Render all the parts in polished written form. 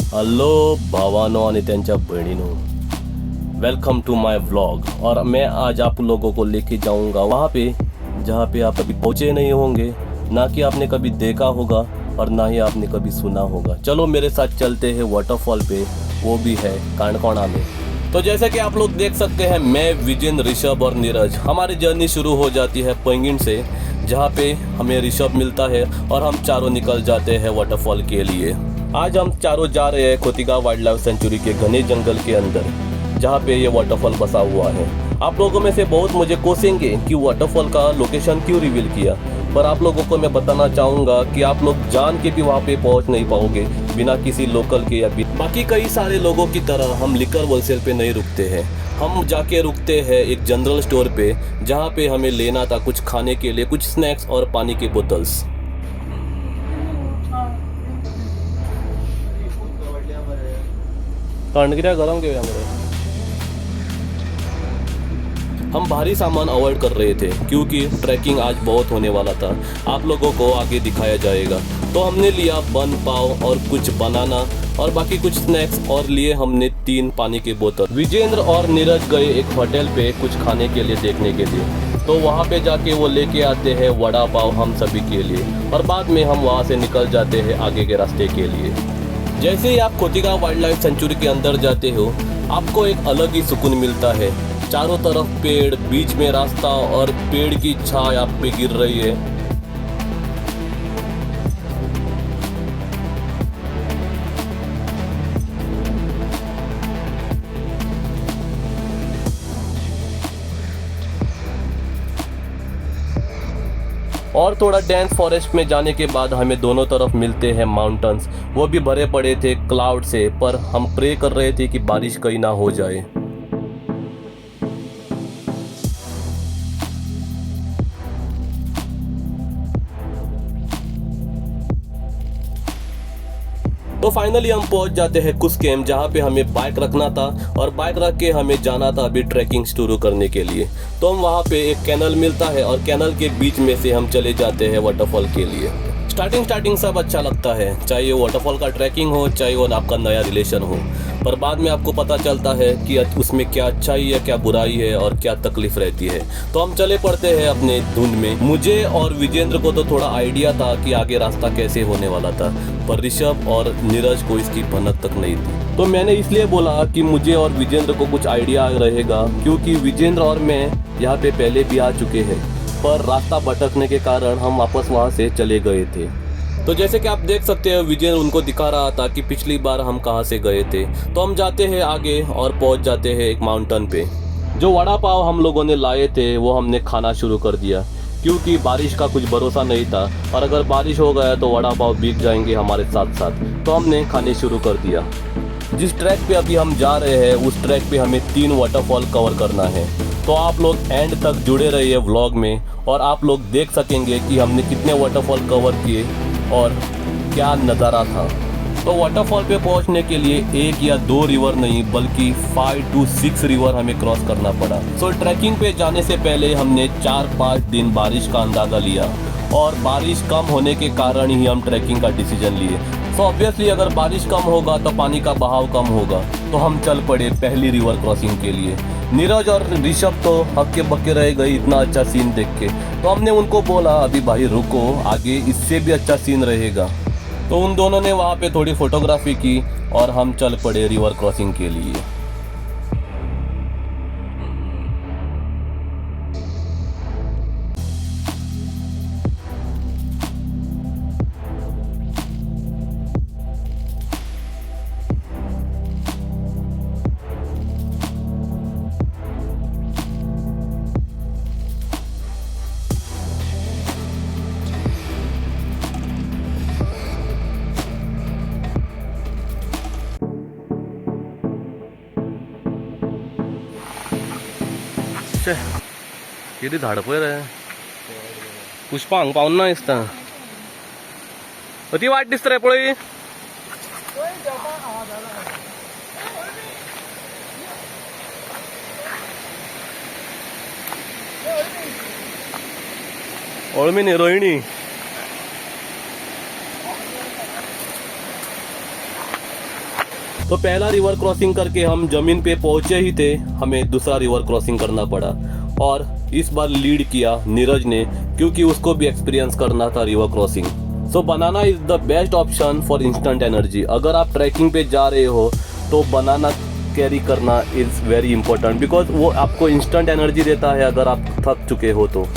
Hello भावानो आणि त्यांच्या बहनों, वेलकम टू माय व्लॉग। और मैं आज आप लोगों को लेके जाऊंगा वहाँ पे जहाँ पे आप कभी पहुँचे नहीं होंगे, ना कि आपने कभी देखा होगा और ना ही आपने कभी सुना होगा। चलो मेरे साथ चलते हैं वाटरफॉल पे, वो भी है कांडकोणा में। तो जैसे कि आप लोग देख सकते हैं, मैं विजेंद्र, ऋषभ और नीरज, हमारी जर्नी शुरू हो जाती है पैंगिन से, जहाँ पे हमें ऋषभ मिलता है और हम चारों निकल जाते हैं वाटरफॉल के लिए। आज हम चारों जा रहे हैं खोतिगा वाइल्ड लाइफ सेंचुरी के घने जंगल के अंदर, जहाँ पे ये वाटरफॉल बसा हुआ है। आप लोगों में से बहुत मुझे कोसेंगे कि वाटरफॉल का लोकेशन क्यों रिवील किया, पर आप लोगों को मैं बताना चाहूँगा कि आप लोग जान के भी वहाँ पे पहुँच नहीं पाओगे बिना किसी लोकल के या बाकी कई सारे लोगों की तरह हम लिकर होलसेल पे नहीं रुकते हैं। हम जाके रुकते हैं एक जनरल स्टोर पे, जहाँ पे हमें लेना था कुछ खाने के लिए, कुछ स्नैक्स और पानी की बोतल्स। कांडगिरा गरम के मेरे हम भारी सामान अवॉइड कर रहे थे क्योंकि ट्रैकिंग आज बहुत होने वाला था। आप लोगों को आगे दिखाया जाएगा। तो हमने लिया बन पाव और कुछ बनाना और बाकी कुछ स्नैक्स, और लिए हमने 3 पानी की बोतल। विजेंद्र और नीरज गए एक होटल पे कुछ खाने के लिए देखने के लिए, तो वहाँ पे जाके वो लेके आते हैं वड़ा पाव हम सभी के लिए, और बाद में हम वहाँ से निकल जाते हैं आगे के रास्ते के लिए। जैसे ही आप खोतिगा वाइल्ड लाइफ सेंचुरी के अंदर जाते हो, आपको एक अलग ही सुकून मिलता है। चारों तरफ पेड़, बीच में रास्ता और पेड़ की छाया आप पे गिर रही है। और थोड़ा डेंस फॉरेस्ट में जाने के बाद हमें दोनों तरफ मिलते हैं माउंटेन्स। वो भी भरे पड़े थे क्लाउड से, पर हम प्रे कर रहे थे कि बारिश कहीं ना हो जाए। तो फाइनली हम पहुंच जाते हैं कुस्केम, जहाँ पे हमें बाइक रखना था और बाइक रख के हमें जाना था अभी ट्रैकिंग शुरू करने के लिए। तो हम वहाँ पे एक कैनल मिलता है और कैनल के बीच में से हम चले जाते हैं वाटरफॉल के लिए। स्टार्टिंग सब अच्छा लगता है, चाहे वो वाटरफॉल का ट्रैकिंग हो, चाहे वो आपका नया रिलेशन हो, पर बाद में आपको पता चलता है कि उसमें क्या अच्छाई है, क्या बुराई है और क्या तकलीफ रहती है। तो हम चले पड़ते हैं अपने धुंध में। मुझे और विजेंद्र को तो थोड़ा आइडिया था कि आगे रास्ता कैसे होने वाला था, पर ऋषभ और नीरज को इसकी भनक तक नहीं थी। तो मैंने इसलिए बोला कि मुझे और विजेंद्र को कुछ आइडिया रहेगा, क्योंकि विजेंद्र और मैं यहाँ पे पहले भी आ चुके हैं, पर रास्ता भटकने के कारण हम वापस वहाँ से चले गए थे। तो जैसे कि आप देख सकते हैं, विजेंद्र उनको दिखा रहा था कि पिछली बार हम कहाँ से गए थे। तो हम जाते हैं आगे और पहुँच जाते हैं एक माउंटेन पे। जो वड़ा पाव हम लोगों ने लाए थे वो हमने खाना शुरू कर दिया, क्योंकि बारिश का कुछ भरोसा नहीं था, और अगर बारिश हो गया तो वड़ा पाव भीग जाएंगे हमारे साथ साथ। तो हमने खाने शुरू कर दिया। जिस ट्रैक पे अभी हम जा रहे हैं, उस ट्रैक पे हमें 3 वाटरफॉल कवर करना है। तो आप लोग एंड तक जुड़े रहिए व्लॉग में, और आप लोग देख सकेंगे कि हमने कितने वाटरफॉल कवर किए और क्या नज़ारा था। तो वाटरफॉल पे पहुंचने के लिए 1 या 2 रिवर नहीं, बल्कि 5 to 6 रिवर हमें क्रॉस करना पड़ा। तो ट्रैकिंग पे जाने से पहले हमने 4-5 दिन बारिश का अंदाज़ा लिया, और बारिश कम होने के कारण ही हम ट्रैकिंग का डिसीजन लिए। तो ऑब्वियसली अगर बारिश कम होगा तो पानी का बहाव कम होगा। तो हम चल पड़े पहली रिवर क्रॉसिंग के लिए। नीरज और ऋषभ तो हक्के बक्के रह गए इतना अच्छा सीन देख के। तो हमने उनको बोला, अभी भाई रुको, आगे इससे भी अच्छा सीन रहेगा। तो उन दोनों ने वहाँ पे थोड़ी फोटोग्राफी की और हम चल पड़े रिवर क्रॉसिंग के लिए। किती झाड पळय रे, पुष्पा हांग पावून ना दिसता। ती वाट दिसता रे पळय। अळमी न्ही, रोहिणी। तो पहला रिवर क्रॉसिंग करके हम जमीन पे पहुंचे ही थे, हमें दूसरा रिवर क्रॉसिंग करना पड़ा और इस बार लीड किया नीरज ने, क्योंकि उसको भी एक्सपीरियंस करना था river crossing. So banana is the best option for instant energy. अगर आप ट्रैकिंग पे जा रहे हो तो बनाना कैरी करना इज़ वेरी इंपॉर्टेंट, बिकॉज वो आपको इंस्टेंट एनर्जी देता है अगर आप थक चुके हो तो।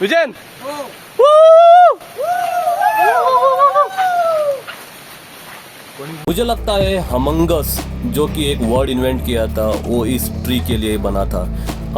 विजयन मुझे लगता है हमंगस जो कि एक वर्ड इन्वेंट किया था वो इस ट्री के लिए बना था।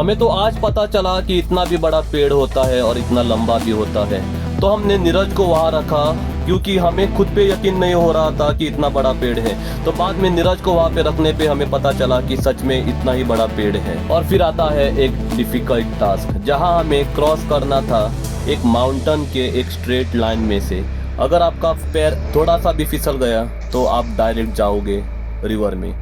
हमें तो आज पता चला कि इतना भी बड़ा पेड़ होता है और इतना लंबा भी होता है। तो हमने नीरज को वहाँ रखा क्योंकि हमें खुद पे यकीन नहीं हो रहा था कि इतना बड़ा पेड़ है। तो बाद में नीरज को वहाँ पे रखने पे हमें पता चला कि सच में इतना ही बड़ा पेड़ है। और फिर आता है एक डिफिकल्ट टास्क, जहाँ हमें क्रॉस करना था एक माउंटेन के एक स्ट्रेट लाइन में से। अगर आपका पैर थोड़ा सा भी फिसल गया तो आप डायरेक्ट जाओगे रिवर में।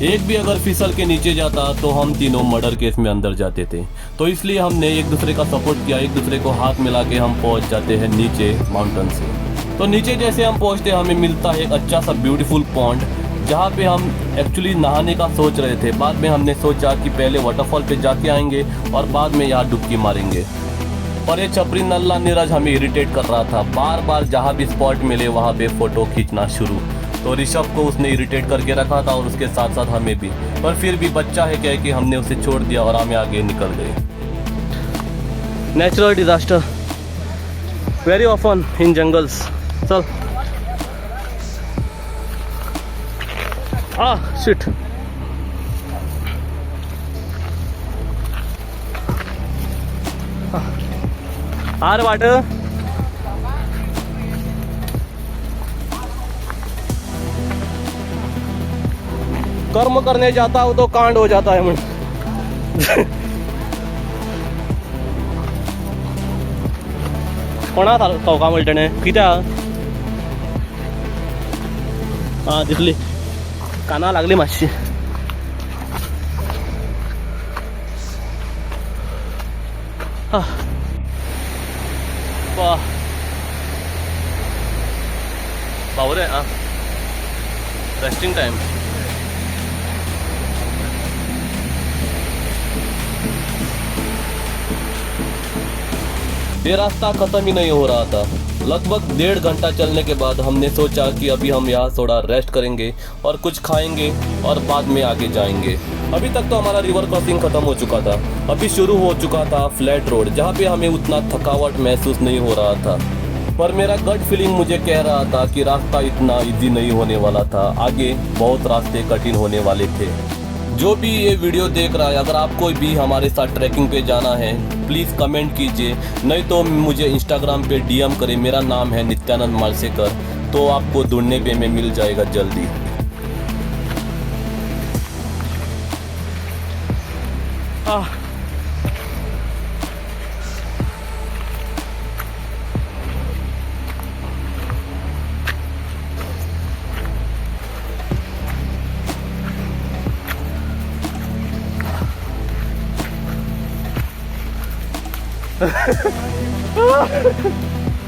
एक भी अगर फिसल के नीचे जाता तो हम तीनों मर्डर केस में अंदर जाते थे। तो इसलिए हमने एक दूसरे का सपोर्ट किया, एक दूसरे को हाथ मिला के हम पहुंच जाते हैं नीचे माउंटेन से। तो नीचे जैसे हम पहुंचते हमें मिलता है एक अच्छा सा ब्यूटीफुल पॉन्ड, जहाँ पे हम एक्चुअली नहाने का सोच रहे थे। बाद में हमने सोचा कि पहले वाटरफॉल पे जाके आएंगे और बाद में यहाँ डुबकी मारेंगे। पर ये छपरी नल्ला नीरज हमें इरिटेट कर रहा था, बार बार जहाँ भी स्पॉट मिले वहाँ पे फोटो खींचना शुरू। तो ऋषभ को उसने इरिटेट करके रखा था और उसके साथ साथ हमें भी, पर फिर भी बच्चा है क्या कि हमने उसे छोड़ दिया और हमें आगे निकल गए। Natural disaster very often in jungles. चल शिट आर वाट कर्म करने जाता हूँ तो कांड हो जाता है मन। कोणा चौका म्हणटणे कित्या दिसली काना लागली मातशी। बावरे रेस्टिंग टाइम। ये रास्ता खत्म ही नहीं हो रहा था। लगभग 1.5 घंटा चलने के बाद हमने सोचा कि अभी हम यहाँ थोड़ा रेस्ट करेंगे और कुछ खाएंगे और बाद में आगे जाएंगे। अभी तक तो हमारा रिवर क्रॉसिंग खत्म हो चुका था, अभी शुरू हो चुका था फ्लैट रोड, जहाँ पे हमें उतना थकावट महसूस नहीं हो रहा था। पर मेरा गट फीलिंग मुझे कह रहा था कि रास्ता इतना इजी नहीं होने वाला था, आगे बहुत रास्ते कठिन होने वाले थे। जो भी ये वीडियो देख रहा है, अगर आपको भी हमारे साथ ट्रैकिंग पे जाना है प्लीज़ कमेंट कीजिए, नहीं तो मुझे इंस्टाग्राम पे डीएम करें। मेरा नाम है नित्यानंद मालसेकर, तो आपको ढूंढने पे मैं मिल जाएगा जल्दी।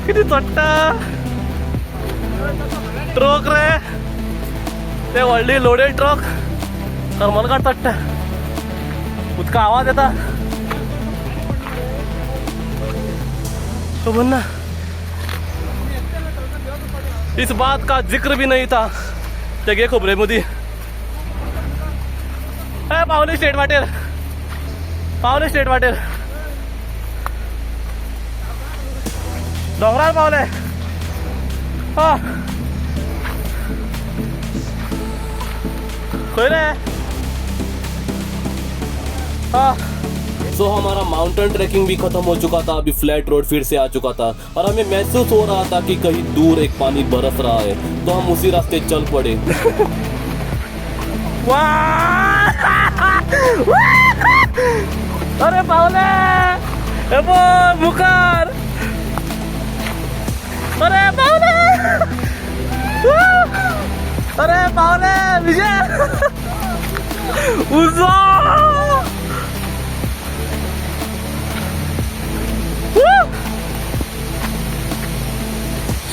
किती चट्टा ट्रक रे, ते व्हडली लोडेड ट्रक करमल काढ चट्टा, उदका आवाज येता तो बोलना। इस बात का जिक्र भी नहीं था जगे खोबरे मोदी पावले स्टेट वाटेर, पावले स्टेट वाटेर डोंगरार पावले। खंय रे सो हमारा माउंटेन ट्रैकिंग भी खत्म हो चुका था, अभी फ्लैट रोड फिर से आ चुका था और हमें महसूस हो रहा था कि कहीं दूर एक पानी बरस रहा है, तो हम उसी रास्ते चल पड़े। अरे पावले बुकार, अरे पावले, अरे पावले विजय उजो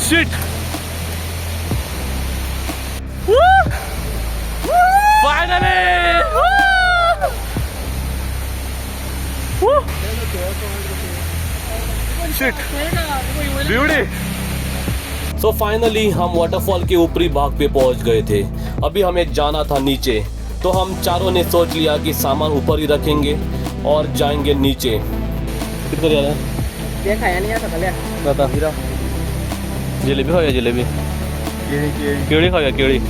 shit finally shit beauty. So finally हम वाटरफॉल के ऊपरी भाग पे पहुंच गए थे। अभी हमें जाना था नीचे, तो हम चारों ने सोच लिया कि सामान ऊपर ही रखेंगे और जाएंगे नीचे। कितना जा रहा है? ये खाया नहीं आता कल बता। जलेबी खाओ, जलेबी केड़ी खाओ, केड़ी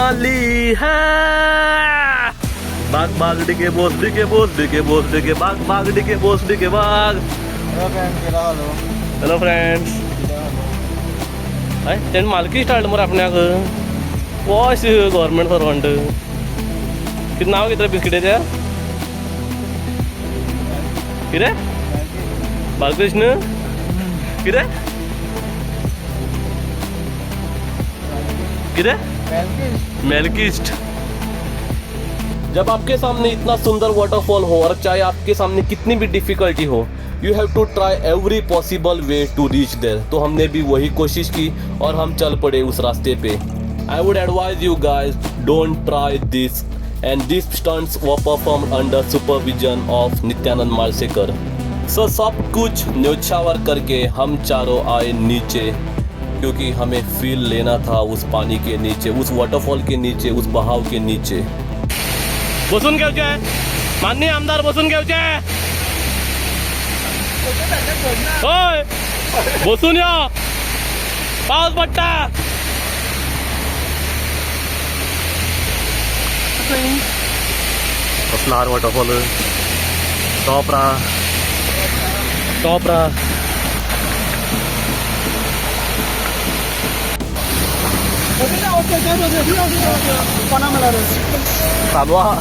अली है बाग बाग डिके बोस डिके बोस डिके बोस डिके बाग बाग डिके बोस डिके बाग। हेलो फ्रेंड्स, तेन मालकी स्टार्ट मरे अपने वॉइस गवर्नमेंट सर्वंट कितना नाव कितने बिस्किट है किरे बालकृष्ण किरे किरे मेलकिस्ट। जब आपके सामने इतना सुंदर वाटरफॉल हो और चाहे आपके सामने कितनी भी डिफिकल्टी हो, you have to try every possible way to reach there. तो हमने भी वही कोशिश की और हम चल पड़े उस रास्ते पे। I would advise you guys, don't try this, and this stunts were performed under supervision of Nityanand Malsekar. So सब कुछ न्योछावर करके हम चारों आए नीचे, क्योंकि हमें फील लेना था उस पानी के नीचे, उस वाटरफॉल के नीचे, उस बहाव के नीचे। बसून घेवचे माननीय आमदार, बसून घेवचे होय, बसून या पाऊस पडटा। कसला वॉटरफॉल टॉप रा टॉप रा। चालू हा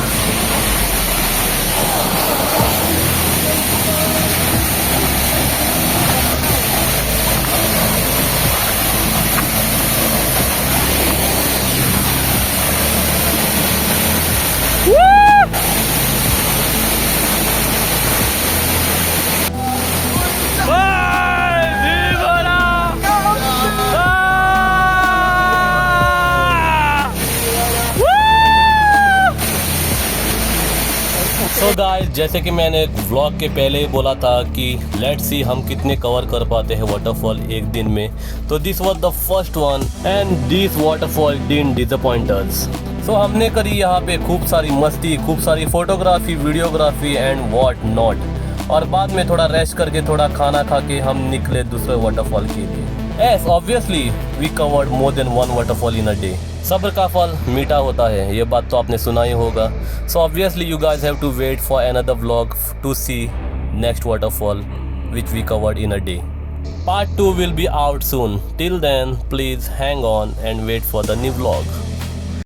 तो गाइस, जैसे कि मैंने व्लॉग के पहले ही बोला था कि लेट्स सी हम कितने कवर कर पाते हैं वाटरफॉल एक दिन में। तो this was the first one and this waterfall didn't disappoint us. So हमने करी यहाँ पे खूब सारी मस्ती, खूब सारी photography, videography and what not. और बाद में थोड़ा रेस्ट करके, थोड़ा खाना खा के हम निकले दूसरे वाटरफॉल के लिए। Yes, obviously we covered more than one waterfall in a day. सब्र का फल मीठा होता है, ये बात तो आपने सुना ही होगा। So obviously you guys have to wait for another vlog to see next waterfall which we covered in a day. Part 2 will be out soon. Till then, please hang on and wait for the new vlog.